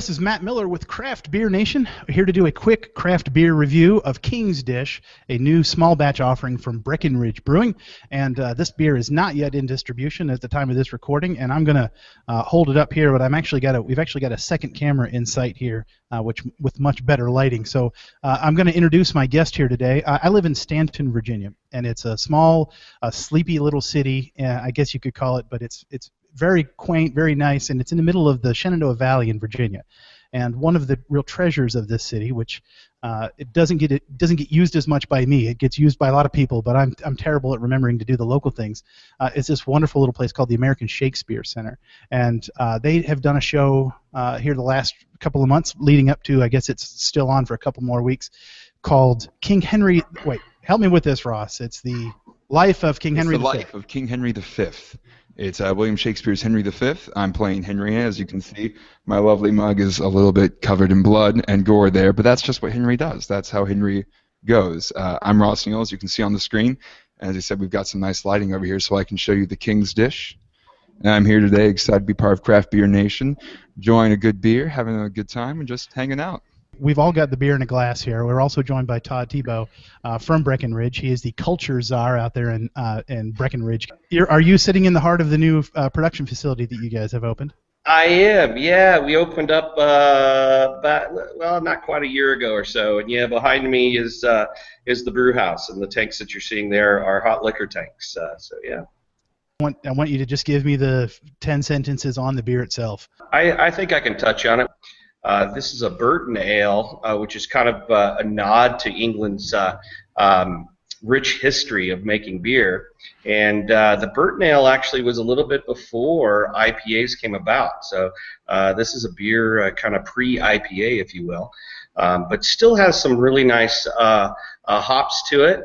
This is Matt Miller with Craft Beer Nation. We're here to do a quick craft beer review of King's Dish, a new small batch offering from Breckenridge Brewing. And this beer is not yet in distribution at the time of this recording, and I'm going to hold it up here, but we've actually got a second camera in sight here, which with much better lighting. So I'm going to introduce my guest here today. I live in Stanton, Virginia, and it's a small, sleepy little city, I guess you could call it, but it's very quaint, very nice, and it's in the middle of the Shenandoah Valley in Virginia. And one of the real treasures of this city, which it doesn't get used as much by me. It gets used by a lot of people, but I'm terrible at remembering to do the local things. It's this wonderful little place called the American Shakespeare Center, and they have done a show here the last couple of months leading up to, I guess it's still on for a couple more weeks, called King Henry. Wait, help me with this, Ross. It's the life of King Henry V. The life of King Henry V. It's William Shakespeare's Henry V. I'm playing Henry, as you can see. My lovely mug is a little bit covered in blood and gore there, but that's just what Henry does. That's how Henry goes. I'm Ross Neal, as you can see on the screen. As I said, we've got some nice lighting over here so I can show you the King's Dish. And I'm here today excited to be part of Craft Beer Nation, enjoying a good beer, having a good time, and just hanging out. We've all got the beer in a glass here. We're also joined by Todd Thibault from Breckenridge. He is the culture czar out there in Breckenridge. Are you sitting in the heart of the new production facility that you guys have opened? I am, yeah. We opened up not quite a year ago or so, and yeah, behind me is the brew house, and the tanks that you're seeing there are hot liquor tanks. So yeah. I want you to just give me the 10 sentences on the beer itself. I think I can touch on it. This is a Burton Ale, which is kind of a nod to England's rich history of making beer. And the Burton Ale actually was a little bit before IPAs came about. So this is a beer kind of pre-IPA, if you will, but still has some really nice hops to it.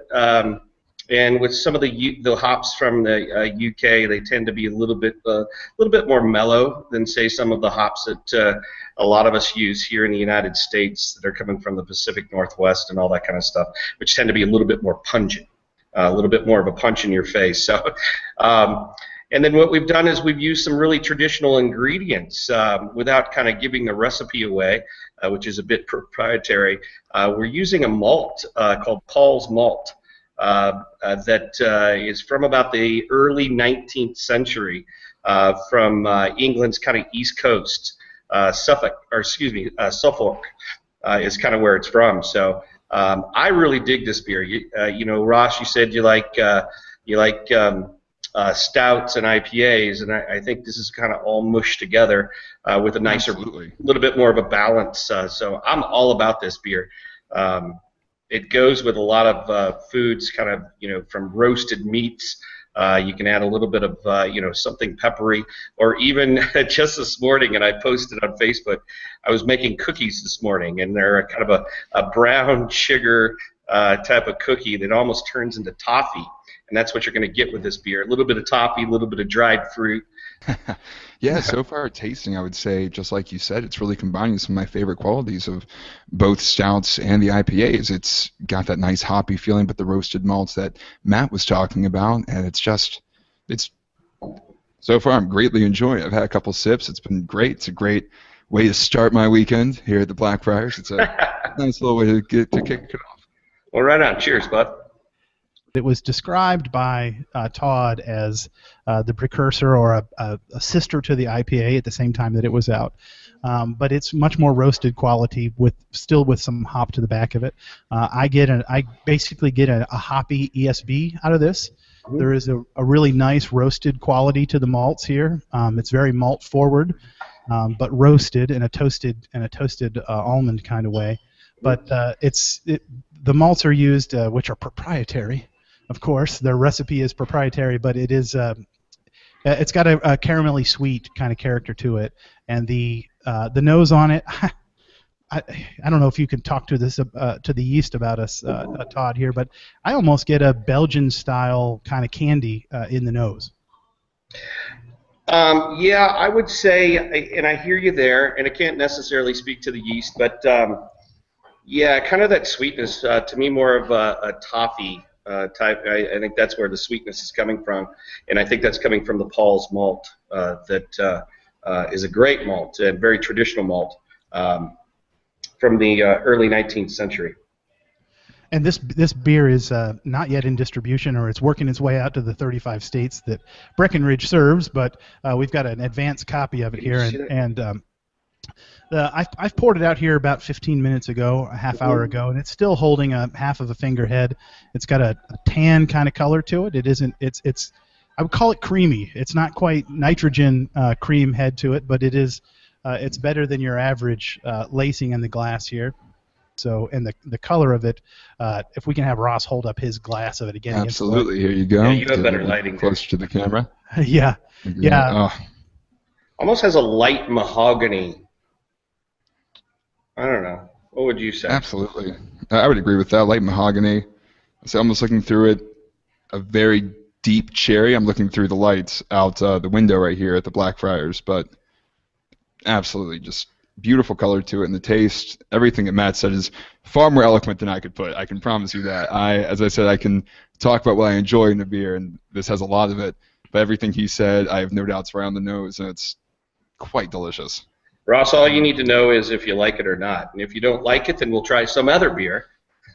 And with some of the hops from the UK, they tend to be a little bit more mellow than, say, some of the hops that a lot of us use here in the United States that are coming from the Pacific Northwest and all that kind of stuff, which tend to be a little bit more pungent, a little bit more of a punch in your face. So, and then what we've done is we've used some really traditional ingredients without kind of giving the recipe away, which is a bit proprietary. We're using a malt called Paul's Malt. That is from about the early 19th century, from England's kind of east coast. Suffolk is kind of where it's from. So I really dig this beer. You know, Ross, you said you like stouts and IPAs, and I think this is kind of all mushed together with a nicer, little bit more of a balance. So I'm all about this beer. It goes with a lot of foods, kind of, you know, from roasted meats. You can add a little bit of, something peppery, or even just this morning, and I posted on Facebook, I was making cookies this morning, and they're kind of a brown sugar type of cookie that almost turns into toffee, and that's what you're going to get with this beer. A little bit of toffee, a little bit of dried fruit. Yeah, so far tasting, I would say, just like you said, it's really combining some of my favorite qualities of both stouts and the IPAs. It's got that nice hoppy feeling, but the roasted malts that Matt was talking about, and it's so far I'm greatly enjoying it. I've had a couple sips. It's been great. It's a great way to start my weekend here at the Blackfriars. It's a nice little way to kick it off. Well, right on. Cheers, bud. It was described by Todd as the precursor or a sister to the IPA at the same time that it was out. But it's much more roasted quality still with some hop to the back of it. I basically get a hoppy ESB out of this. Mm-hmm. There is a really nice roasted quality to the malts here. It's very malt forward, but roasted in a toasted almond kind of way. But the malts are used, which are proprietary. Of course, their recipe is proprietary, but it is it's got a caramelly sweet kind of character to it, and the nose on it. I don't know if you can talk to the yeast about us, Todd here, but I almost get a Belgian style kind of candy in the nose. Yeah, I would say, and I hear you there, and I can't necessarily speak to the yeast, but yeah, kind of that sweetness to me, more of a toffee. Type. I think that's where the sweetness is coming from, and I think that's coming from the Paul's malt that is a great malt and very traditional malt. from the early 19th century. And this beer is not yet in distribution, or it's working its way out to the 35 states that Breckenridge serves. But we've got an advanced copy of it here, and I've poured it out here about 15 minutes ago, a half hour ago, and it's still holding a half of a finger head. It's got a tan kind of color to it. It isn't. It's I would call it creamy. It's not quite nitrogen cream head to it, but it is. It's better than your average lacing in the glass here. So, and the color of it, if we can have Ross hold up his glass of it again. Absolutely. Here you go. Yeah, you have better lighting. Closer to the camera. Yeah. Yeah. Oh. Almost has a light mahogany. I don't know. What would you say? Absolutely. I would agree with that. Light mahogany. So almost looking through it, a very deep cherry. I'm looking through the lights out the window right here at the Blackfriars, but absolutely just beautiful color to it, and the taste, everything that Matt said is far more eloquent than I could put. I can promise you that. As I said, I can talk about what I enjoy in the beer, and this has a lot of it, but everything he said, I have no doubts around the nose, and it's quite delicious. Ross, all you need to know is if you like it or not, and if you don't like it, then we'll try some other beer.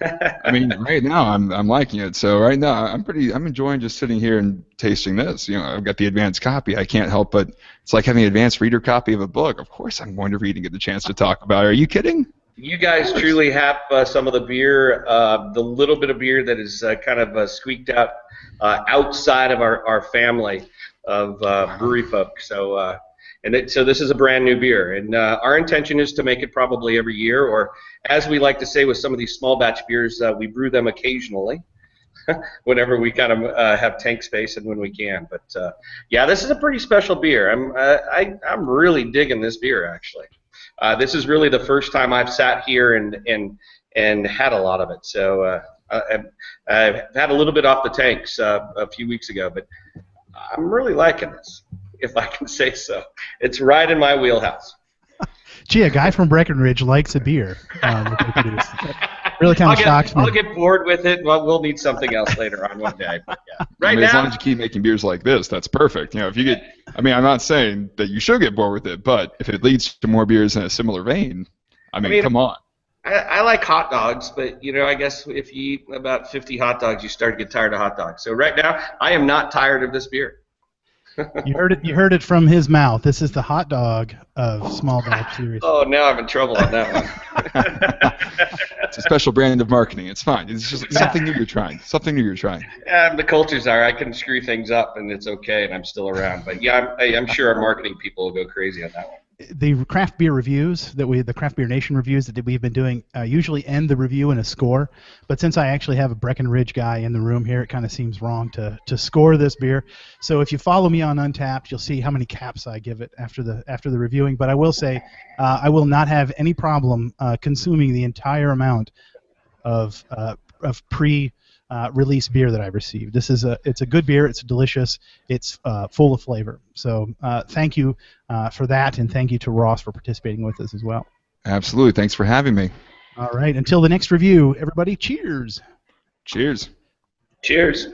I mean, right now I'm liking it. So right now I'm enjoying just sitting here and tasting this. You know, I've got the advanced copy. I can't help but it's like having an advanced reader copy of a book. Of course I'm going to read and get the chance to talk about it. Are you kidding? You guys truly have some of the beer, the little bit of beer that is kind of squeaked out outside of our family of brewery folk. So. So this is a brand new beer, and our intention is to make it probably every year, or as we like to say with some of these small batch beers, we brew them occasionally, whenever we kind of have tank space and when we can. But yeah, this is a pretty special beer. I'm really digging this beer actually. This is really the first time I've sat here and had a lot of it. So I've had a little bit off the tanks a few weeks ago, but I'm really liking this, if I can say so. It's right in my wheelhouse. Gee, a guy from Breckenridge likes a beer. Really kind of shocks me. I'll get bored with it. Well, we'll need something else later on one day. But yeah. Right as long now, as you keep making beers like this, that's perfect. You know, if you get, I'm not saying that you should get bored with it, but if it leads to more beers in a similar vein, I mean come on. I like hot dogs, but you know, I guess if you eat about 50 hot dogs, you start to get tired of hot dogs. So right now, I am not tired of this beer. You heard it from his mouth. This is the hot dog of small batch series. Oh, now I'm in trouble on that one. It's a special brand of marketing. It's fine. It's just something new you're trying. Something new you're trying. The cultures are. I can screw things up, and it's okay, and I'm still around. But yeah, I'm sure our marketing people will go crazy on that one. The craft beer reviews the Craft Beer Nation reviews that we've been doing usually end the review in a score, but since I actually have a Breckenridge guy in the room here, it kind of seems wrong to score this beer. So if you follow me on Untapped, you'll see how many caps I give it after the reviewing. But I will say I will not have any problem consuming the entire amount of release beer that I received. It's a good beer. It's delicious. It's full of flavor. So thank you for that, and thank you to Ross for participating with us as well. Absolutely. Thanks for having me. All right. Until the next review, everybody, cheers. Cheers. Cheers.